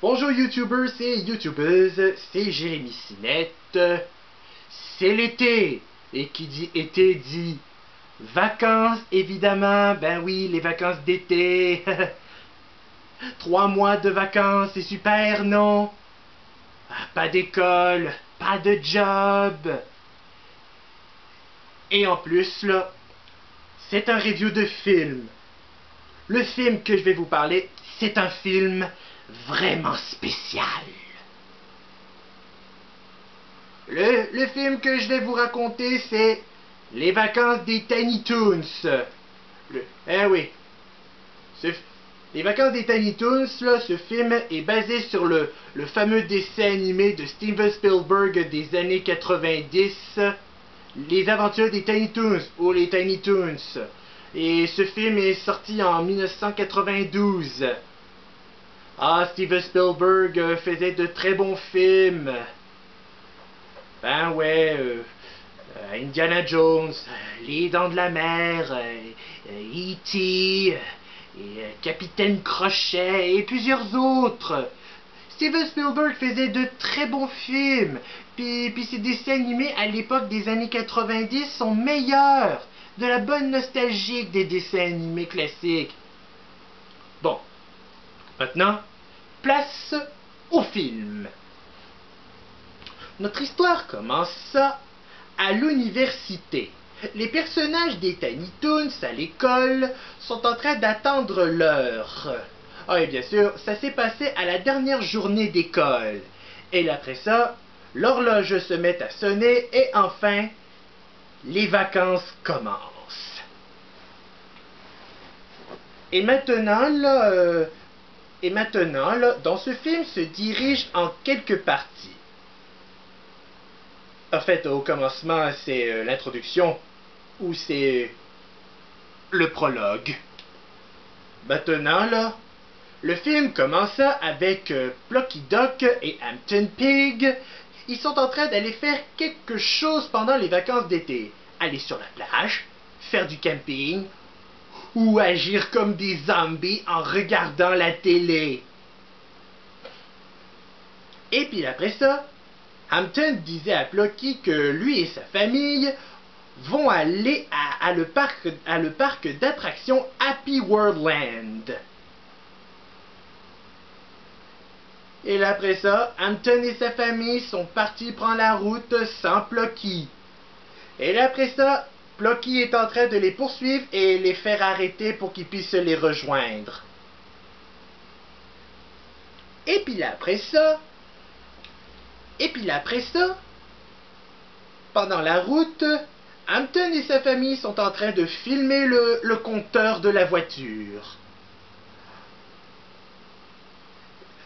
Bonjour YouTubers et YouTubeuses, c'est Jérémy Sinette. C'est l'été, et qui dit été dit vacances évidemment, ben oui, les vacances d'été. 3 mois de vacances, c'est super, non? Pas d'école, pas de job. Et en plus, là, c'est un review de film. Le film que je vais vous parler, c'est un film vraiment spécial. Le film que je vais vous raconter, c'est Les vacances des Tiny Toons. Oui. Les vacances des Tiny Toons, là, ce film est basé sur le fameux dessin animé de Steven Spielberg des années 90, Les aventures des Tiny Toons, ou les Tiny Toons. Et ce film est sorti en 1992. Steven Spielberg faisait de très bons films. Ben ouais, Indiana Jones, Les Dents de la Mer, E.T., Capitaine Crochet et plusieurs autres. Steven Spielberg faisait de très bons films. Puis ses dessins animés à l'époque des années 90 sont meilleurs. De la bonne nostalgie des dessins animés classiques. Bon, maintenant, place au film. Notre histoire commence à l'université. Les personnages des Tiny Toons à l'école sont en train d'attendre l'heure. Et bien sûr, ça s'est passé à la dernière journée d'école. Et après ça, l'horloge se met à sonner et enfin, les vacances commencent. Et maintenant, dans ce film se dirige en quelques parties. En fait, au commencement, c'est l'introduction, ou c'est le prologue. Maintenant, là, le film commence avec Plucky Duck et Hampton Pig. Ils sont en train d'aller faire quelque chose pendant les vacances d'été. Aller sur la plage, faire du camping, ou agir comme des zombies en regardant la télé. Et puis après ça, Hampton disait à Plucky que lui et sa famille vont aller à le parc d'attractions Happy Worldland. Et là, après ça, Hampton et sa famille sont partis prendre la route sans Plucky. Et là, après ça, Plucky est en train de les poursuivre et les faire arrêter pour qu'ils puissent les rejoindre. Et puis là, après ça, pendant la route, Hampton et sa famille sont en train de filmer le compteur de la voiture.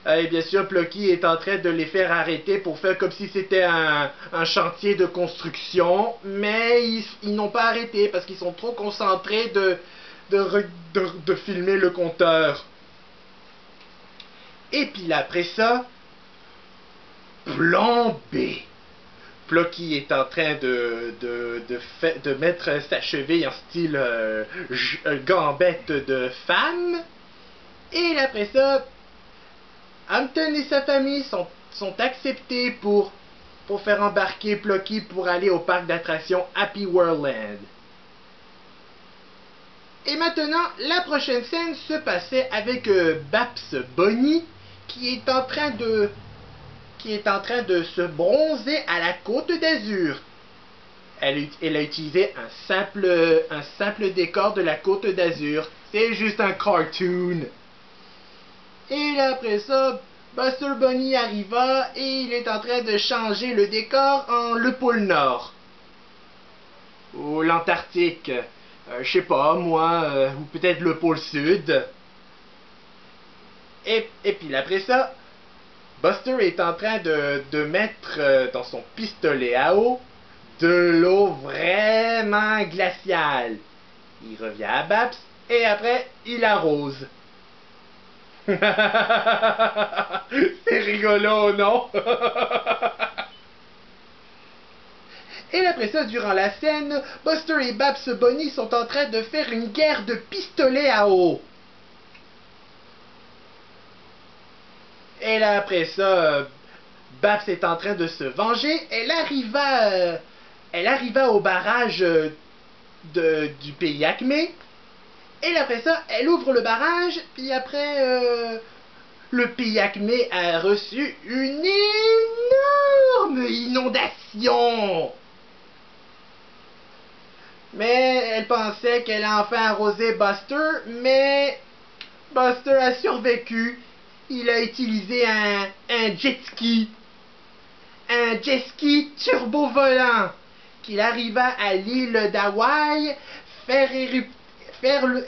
Et bien sûr, Plucky est en train de les faire arrêter pour faire comme si c'était un chantier de construction, mais ils n'ont pas arrêté parce qu'ils sont trop concentrés de filmer le compteur. Et puis là, après ça, plan B. Plucky est en train de mettre sa cheville en style gambette de femme. Et après ça, Hampton et sa famille sont acceptés pour faire embarquer Plucky pour aller au parc d'attractions Happy Worldland. Et maintenant, la prochaine scène se passait avec Babs Bunny qui est en train de se bronzer à la Côte d'Azur. Elle a utilisé un simple décor de la Côte d'Azur. C'est juste un cartoon. Et là, après ça, Buster Bunny arriva et il est en train de changer le décor en le pôle Nord. Ou l'Antarctique. Je sais pas, moi, ou peut-être le pôle Sud. Et puis après ça, Buster est en train de mettre dans son pistolet à eau de l'eau vraiment glaciale. Il revient à Babs et après, il arrose. C'est rigolo, non? Et après ça, durant la scène, Buster et Babs Bunny sont en train de faire une guerre de pistolets à eau. Et là, après ça, Babs est en train de se venger. Elle arriva au barrage du pays Acmé. Et là, après ça, elle ouvre le barrage. Puis après, le pays Acmé a reçu une énorme inondation. Mais elle pensait qu'elle a enfin arrosé Buster, mais Buster a survécu. Il a utilisé un jet ski. Un jet ski turbo-volant qu'il arriva à l'île d'Hawaï et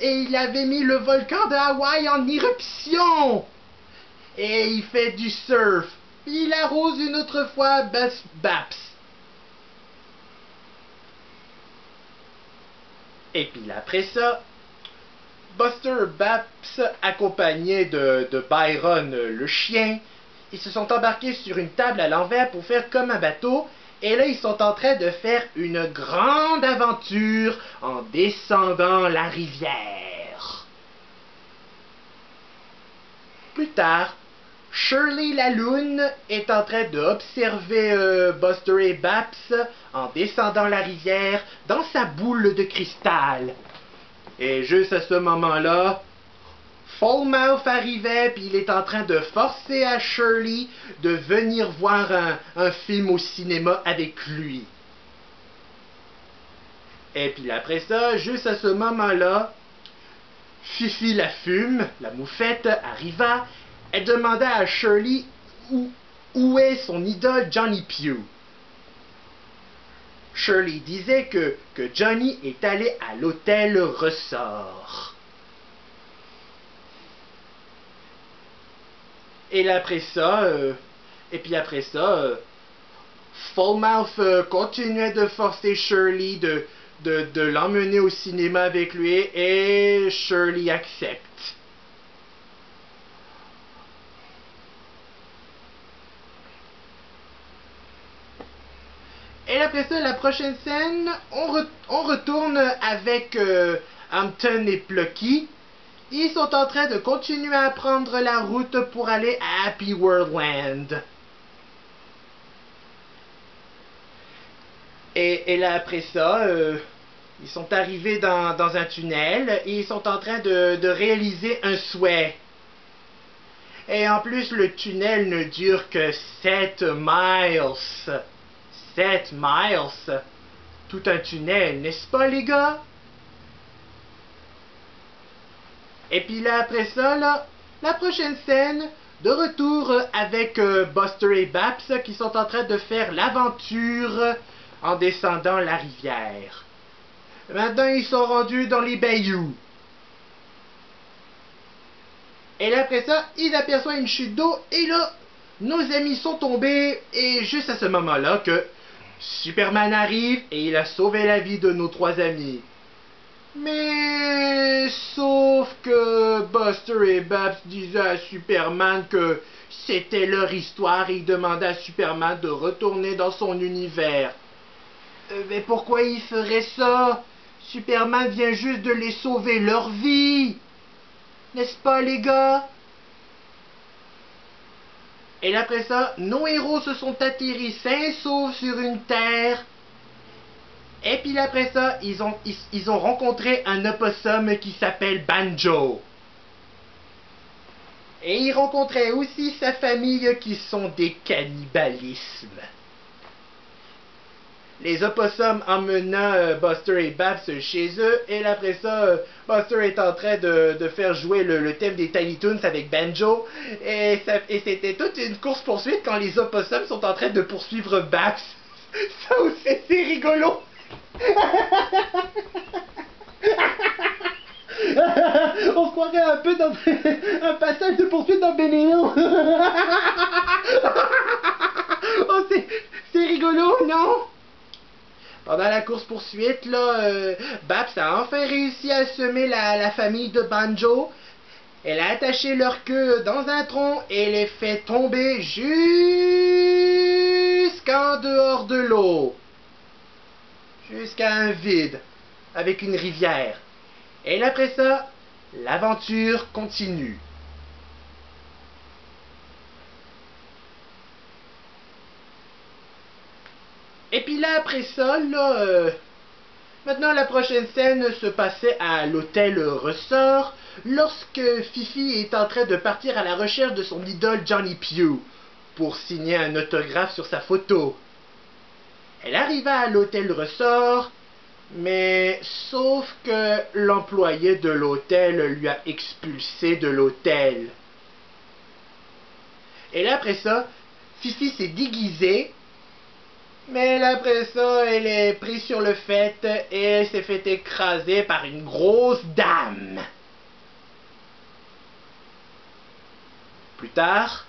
il avait mis le volcan de Hawaï en éruption. Et il fait du surf. Il arrose une autre fois Babs. Et puis après ça, Buster et Babs, accompagnés de Byron le chien, ils se sont embarqués sur une table à l'envers pour faire comme un bateau. Et là, ils sont en train de faire une grande aventure en descendant la rivière. Plus tard, Shirley la Loon est en train d'observer Buster et Babs en descendant la rivière dans sa boule de cristal. Et juste à ce moment-là, Falmouth arrivait, puis il est en train de forcer à Shirley de venir voir un film au cinéma avec lui. Et puis après ça, juste à ce moment-là, Fifi la fume, la moufette, arriva. Elle demanda à Shirley où est son idole Johnny Pugh. Shirley disait que Johnny est allé à l'hôtel Ressort. Et là, après ça, Falmouth continuait de forcer Shirley de l'emmener au cinéma avec lui et Shirley accepte. Et après ça, la prochaine scène, on retourne avec Hampton et Plucky. Ils sont en train de continuer à prendre la route pour aller à Happy Worldland. Et là, après ça, ils sont arrivés dans un tunnel et ils sont en train de réaliser un souhait. Et en plus, le tunnel ne dure que 7 miles. 7 miles. Tout un tunnel, n'est-ce pas, les gars? Et puis là, après ça, là, la prochaine scène, de retour avec Buster et Babs qui sont en train de faire l'aventure en descendant la rivière. Maintenant, ils sont rendus dans les bayous. Et là, après ça, ils aperçoivent une chute d'eau et là, nos amis sont tombés et juste à ce moment-là que Superman arrive et il a sauvé la vie de nos 3 amis. Mais sauf que Buster et Babs disaient à Superman que c'était leur histoire et ils demandaient à Superman de retourner dans son univers. Mais pourquoi ils feraient ça? Superman vient juste de les sauver leur vie. N'est-ce pas, les gars? Et après ça, nos héros se sont atterris sains et saufs sur une terre. Et puis après ça, ils ont rencontré un opossum qui s'appelle Banjo. Et ils rencontraient aussi sa famille qui sont des cannibalismes. Les opossums emmenant Buster et Babs chez eux. Et après ça, Buster est en train de faire jouer le thème des Tiny Toons avec Banjo. Et c'était toute une course-poursuite quand les opossums sont en train de poursuivre Babs. Ça aussi, c'est rigolo. On se croirait un peu dans un passage de poursuite dans Benny Hill. Oh, c'est rigolo, non? Pendant la course-poursuite, là, Babs a enfin réussi à semer la famille de Banjo. Elle a attaché leur queue dans un tronc et les fait tomber jusqu'en dehors de l'eau. Jusqu'à un vide, avec une rivière. Et après ça, l'aventure continue. Et puis là, après ça, là, maintenant la prochaine scène se passait à l'hôtel Ressort, lorsque Fifi est en train de partir à la recherche de son idole Johnny Pugh, pour signer un autographe sur sa photo. Elle arriva à l'hôtel Ressort, mais sauf que l'employé de l'hôtel lui a expulsé de l'hôtel. Et là, après ça, Fifi s'est déguisée, mais là, après ça, elle est prise sur le fait et elle s'est fait écraser par une grosse dame. Plus tard,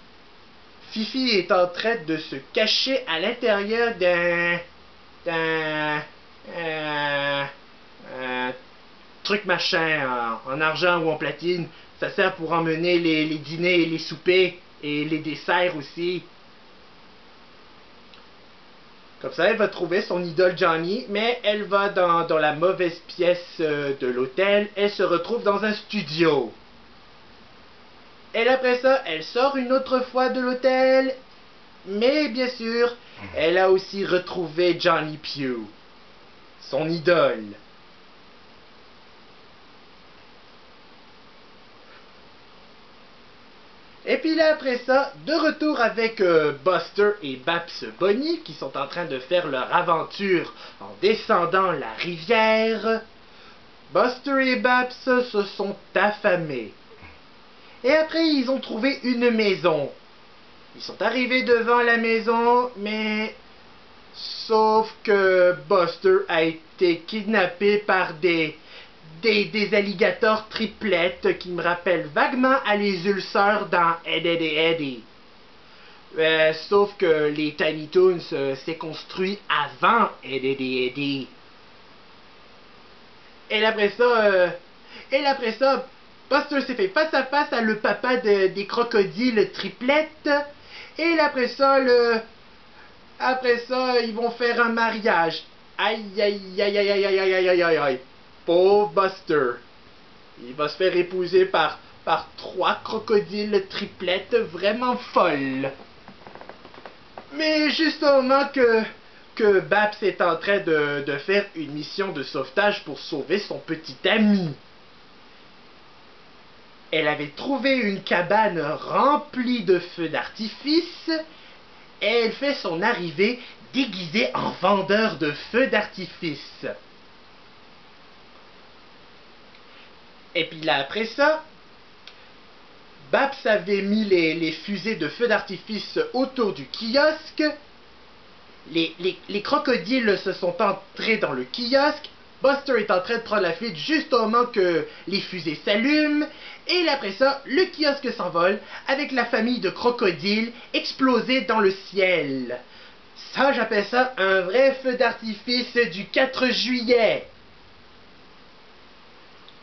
Fifi est en train de se cacher à l'intérieur d'un truc machin en argent ou en platine. Ça sert pour emmener les dîners et les soupers et les desserts aussi. Comme ça, elle va trouver son idole Johnny, mais elle va dans la mauvaise pièce de l'hôtel. Elle se retrouve dans un studio. Et après ça, elle sort une autre fois de l'hôtel. Mais bien sûr, elle a aussi retrouvé Johnny Pugh, son idole. Et puis là, après ça, de retour avec Buster et Babs Bunny, qui sont en train de faire leur aventure en descendant la rivière. Buster et Babs se sont affamés. Et après, ils ont trouvé une maison. Ils sont arrivés devant la maison, mais... Sauf que Buster a été kidnappé par des alligators triplettes qui me rappellent vaguement à les ulcères dans Ed, Edd et Eddy. Sauf que les Tiny Toons s'est construit avant Ed, Edd et Eddy. Et après ça, Buster s'est fait face à face à le papa des crocodiles triplettes. Et après ça, ils vont faire un mariage. Aïe, aïe, aïe, aïe, aïe, aïe, aïe, aïe, aïe, aïe. Pauvre Buster. Il va se faire épouser par 3 crocodiles triplettes vraiment folles. Mais juste au moment que Babs est en train de faire une mission de sauvetage pour sauver son petit ami. Elle avait trouvé une cabane remplie de feux d'artifice et elle fait son arrivée déguisée en vendeur de feux d'artifice. Et puis là, après ça, Babs avait mis les fusées de feux d'artifice autour du kiosque. Les crocodiles se sont entrés dans le kiosque. Buster est en train de prendre la fuite juste au moment que les fusées s'allument. Et après ça, le kiosque s'envole avec la famille de crocodiles explosée dans le ciel. Ça, j'appelle ça un vrai feu d'artifice du 4 juillet.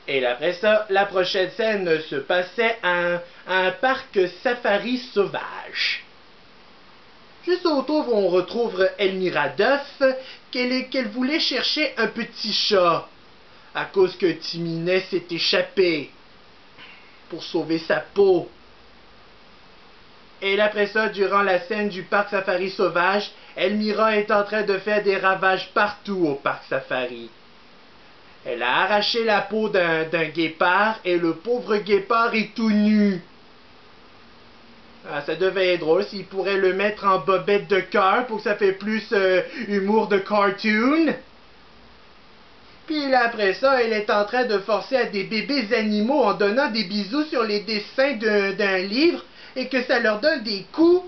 Et après ça, la prochaine scène se passait à un parc safari sauvage. Juste autour, on retrouve Elmira Duff, qu'elle voulait chercher un petit chat, à cause que Timinet s'est échappé pour sauver sa peau. Et après ça, durant la scène du parc safari sauvage, Elmira est en train de faire des ravages partout au parc safari. Elle a arraché la peau d'un guépard et le pauvre guépard est tout nu. Ah, ça devait être drôle s'il pourrait le mettre en bobette de cœur pour que ça fait plus humour de cartoon. Puis là, après ça, elle est en train de forcer à des bébés animaux en donnant des bisous sur les dessins d'un livre et que ça leur donne des coups.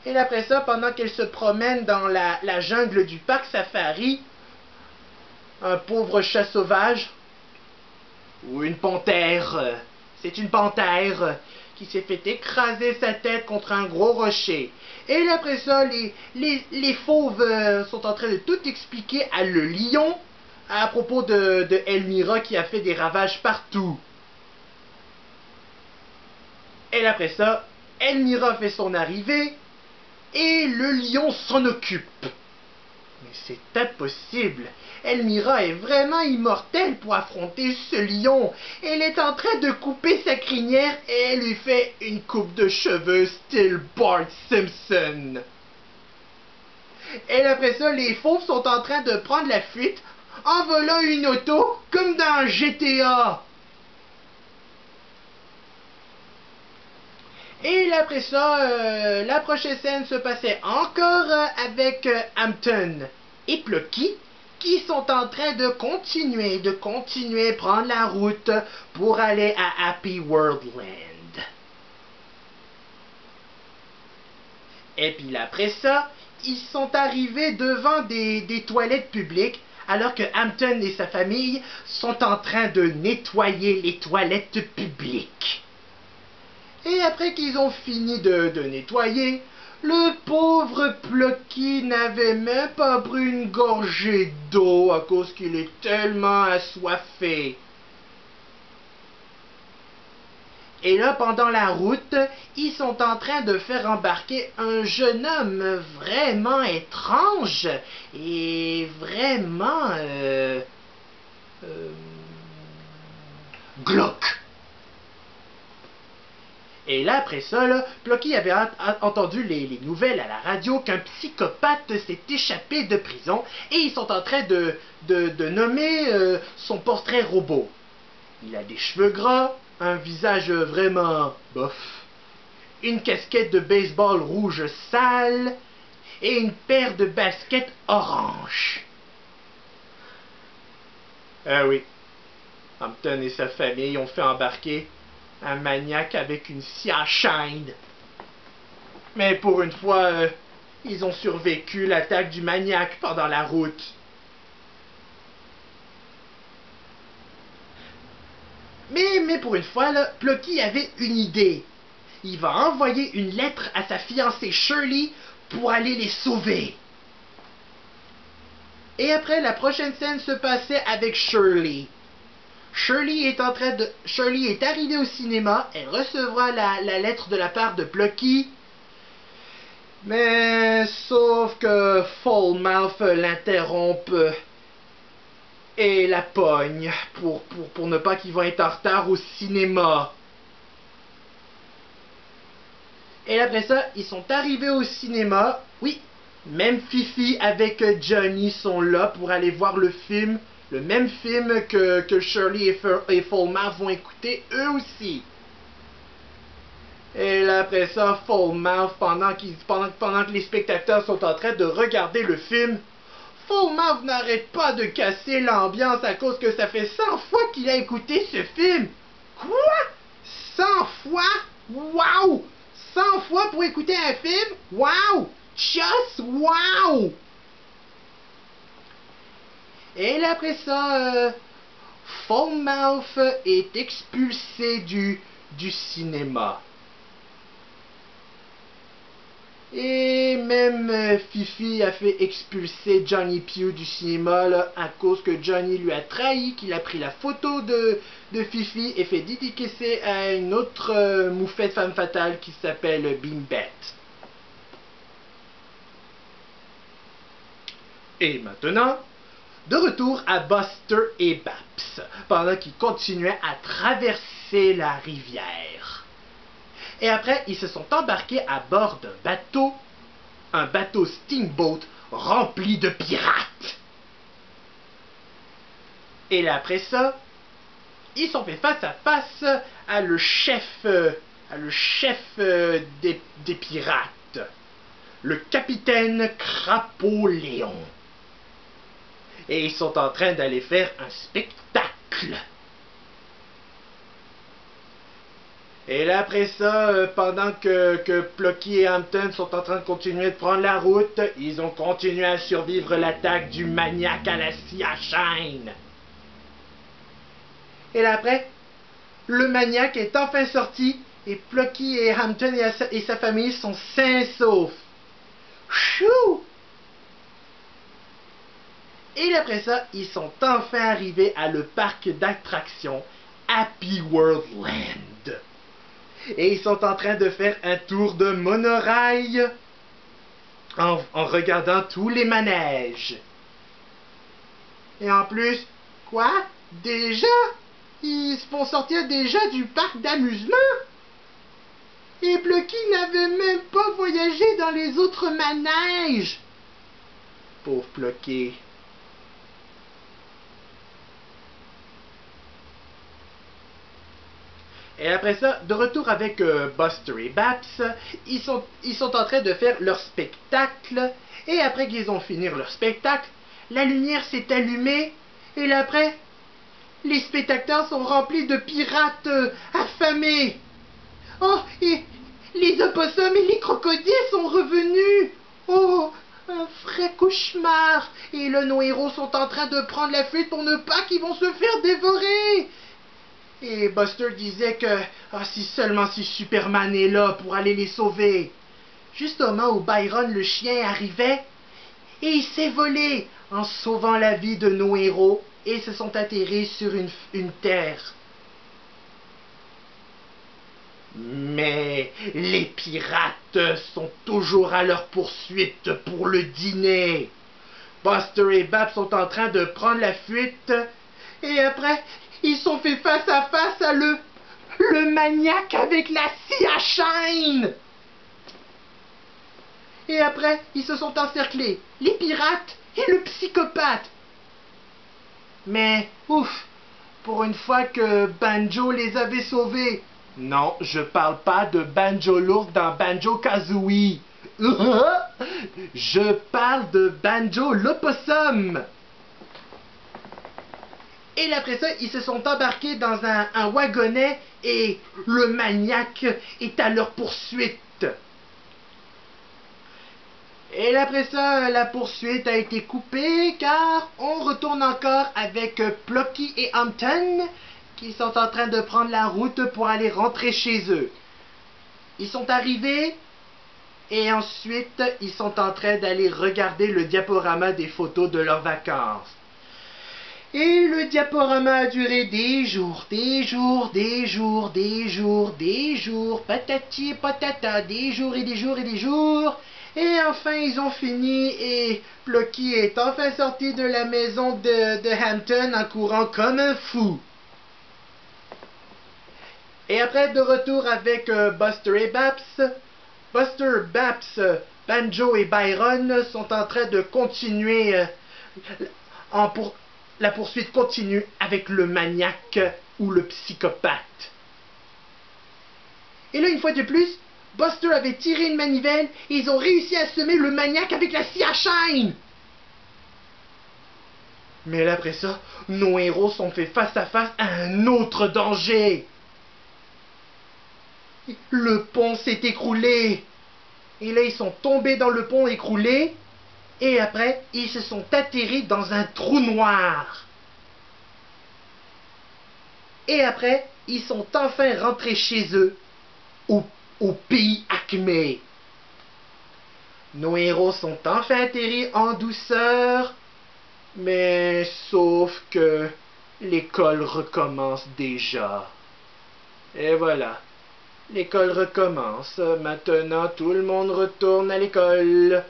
Et là, après ça, pendant qu'elle se promène dans la jungle du parc safari, un pauvre chat sauvage, ou une panthère, c'est une panthère, qui s'est fait écraser sa tête contre un gros rocher. Et là, après ça, les fauves sont en train de tout expliquer à le lion à propos de Elmira qui a fait des ravages partout. Et là, après ça, Elmira fait son arrivée et le lion s'en occupe. Mais c'est impossible. Elmira est vraiment immortelle pour affronter ce lion. Elle est en train de couper sa crinière et elle lui fait une coupe de cheveux style Bart Simpson. Et après ça, les fauves sont en train de prendre la fuite en volant une auto comme dans GTA. Et après ça, la prochaine scène se passait encore avec Hampton et Plucky qui sont en train de continuer à prendre la route pour aller à Happy World Land. Et puis après ça, ils sont arrivés devant des toilettes publiques alors que Hampton et sa famille sont en train de nettoyer les toilettes publiques. Et après qu'ils ont fini de nettoyer, le pauvre Plucky n'avait même pas pris une gorgée d'eau à cause qu'il est tellement assoiffé. Et là, pendant la route, ils sont en train de faire embarquer un jeune homme vraiment étrange et vraiment glauque. Et là, après ça, là, Plucky avait entendu les nouvelles à la radio qu'un psychopathe s'est échappé de prison et ils sont en train de nommer son portrait robot. Il a des cheveux gras, un visage vraiment bof, une casquette de baseball rouge sale et une paire de baskets orange. Ah oui, Hampton et sa famille ont fait embarquer un maniaque avec une Sea Shine. Mais pour une fois, ils ont survécu l'attaque du maniaque pendant la route. Mais pour une fois, là, Plucky avait une idée. Il va envoyer une lettre à sa fiancée Shirley pour aller les sauver. Et après, la prochaine scène se passait avec Shirley. Shirley est arrivée au cinéma, elle recevra la lettre de la part de Plucky. Mais sauf que Falmouth l'interrompt et la pogne pour ne pas qu'ils vont être en retard au cinéma. Et après ça, ils sont arrivés au cinéma. Oui, même Fifi avec Johnny sont là pour aller voir le film. Le même film que Shirley et Falmouth vont écouter eux aussi. Et là, après ça, Falmouth, pendant que les spectateurs sont en train de regarder le film, Falmouth n'arrête pas de casser l'ambiance à cause que ça fait 100 fois qu'il a écouté ce film. Quoi? 100 fois? Wow! 100 fois pour écouter un film? Wow! Just wow! Et là, après ça, Falmouth est expulsé du cinéma. Et même Fifi a fait expulser Johnny Pugh du cinéma là, à cause que Johnny lui a trahi, qu'il a pris la photo de Fifi et fait dédicacer à une autre moufette femme fatale qui s'appelle Beanbet. Et maintenant, de retour à Buster et Babs, pendant qu'ils continuaient à traverser la rivière. Et après, ils se sont embarqués à bord d'un bateau steamboat rempli de pirates. Et là, après ça, ils sont fait face à face à le chef des pirates, le capitaine Crapaud-Léon. Et ils sont en train d'aller faire un spectacle. Et là, après ça, pendant que Plucky et Hampton sont en train de continuer de prendre la route, ils ont continué à survivre l'attaque du maniaque à la Sea Shine. Et là, après, le maniaque est enfin sorti et Plucky et Hampton et sa famille sont sains et saufs. Chou! Et après ça, ils sont enfin arrivés à le parc d'attractions Happy World Land. Et ils sont en train de faire un tour de monorail en regardant tous les manèges. Et en plus, quoi? Déjà? Ils vont sortir déjà du parc d'amusement? Et Plucky n'avait même pas voyagé dans les autres manèges. Pauvre Plucky. Et après ça, de retour avec Buster et Babs, ils sont en train de faire leur spectacle. Et après qu'ils ont fini leur spectacle, la lumière s'est allumée. Et là après, les spectateurs sont remplis de pirates affamés. Oh, et les opossums et les crocodiles sont revenus. Oh, un vrai cauchemar. Et nos héros sont en train de prendre la fuite pour ne pas qu'ils vont se faire dévorer. Et Buster disait que si seulement si Superman est là pour aller les sauver. Juste au moment où Byron le chien arrivait, et il s'est volé en sauvant la vie de nos héros et se sont atterrés sur une terre. Mais les pirates sont toujours à leur poursuite pour le dîner. Buster et Babs sont en train de prendre la fuite et après ils sont fait face à face à le maniaque avec la scie à chaîne. Et après, ils se sont encerclés, les pirates et le psychopathe. Mais, ouf, pour une fois que Banjo les avait sauvés. Non, je parle pas de Banjo l'ours dans Banjo-Kazooie. Je parle de Banjo l'opossum. Et après ça, ils se sont embarqués dans un wagonnet et le maniaque est à leur poursuite. Et après ça, la poursuite a été coupée car on retourne encore avec Plucky et Hampton qui sont en train de prendre la route pour aller rentrer chez eux. Ils sont arrivés et ensuite ils sont en train d'aller regarder le diaporama des photos de leurs vacances. Et le diaporama a duré des jours, patati patata, des jours et des jours et des jours. Et enfin, ils ont fini et Plucky est enfin sorti de la maison de Hampton en courant comme un fou. Et après, de retour avec Buster et Babs. Buster, Babs, Banjo et Byron sont en train de continuer la poursuite continue avec le maniaque ou le psychopathe. Et là, une fois de plus, Buster avait tiré une manivelle et ils ont réussi à semer le maniaque avec la scie à chaîne. Mais là, après ça, nos héros sont fait face à face à un autre danger. Le pont s'est écroulé. Et là, ils sont tombés dans le pont écroulé. Et après, ils se sont atterrés dans un trou noir. Et après, ils sont enfin rentrés chez eux, au pays Acme. Nos héros sont enfin atterris en douceur, mais sauf que l'école recommence déjà. Et voilà, l'école recommence. Maintenant, tout le monde retourne à l'école.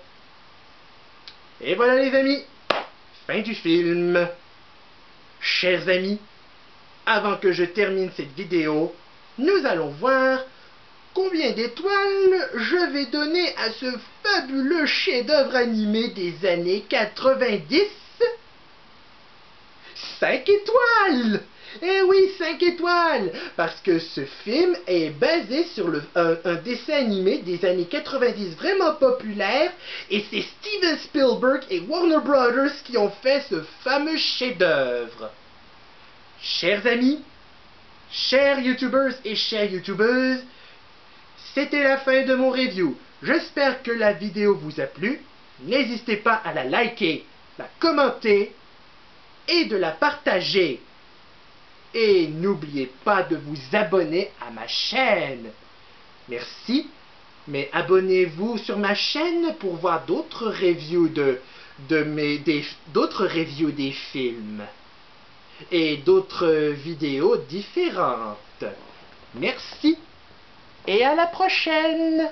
Et voilà les amis, fin du film. Chers amis, avant que je termine cette vidéo, nous allons voir combien d'étoiles je vais donner à ce fabuleux chef-d'œuvre animé des années 90. 5 étoiles! Eh oui, 5 étoiles! Parce que ce film est basé sur un dessin animé des années 90 vraiment populaire et c'est Steven Spielberg et Warner Brothers qui ont fait ce fameux chef-d'œuvre. Chers amis, chers YouTubers et chères YouTubeuses, c'était la fin de mon review. J'espère que la vidéo vous a plu. N'hésitez pas à la liker, la commenter et de la partager. Et n'oubliez pas de vous abonner à ma chaîne. Merci, mais abonnez-vous sur ma chaîne pour voir d'autres reviews d'autres reviews des films et d'autres vidéos différentes. Merci et à la prochaine.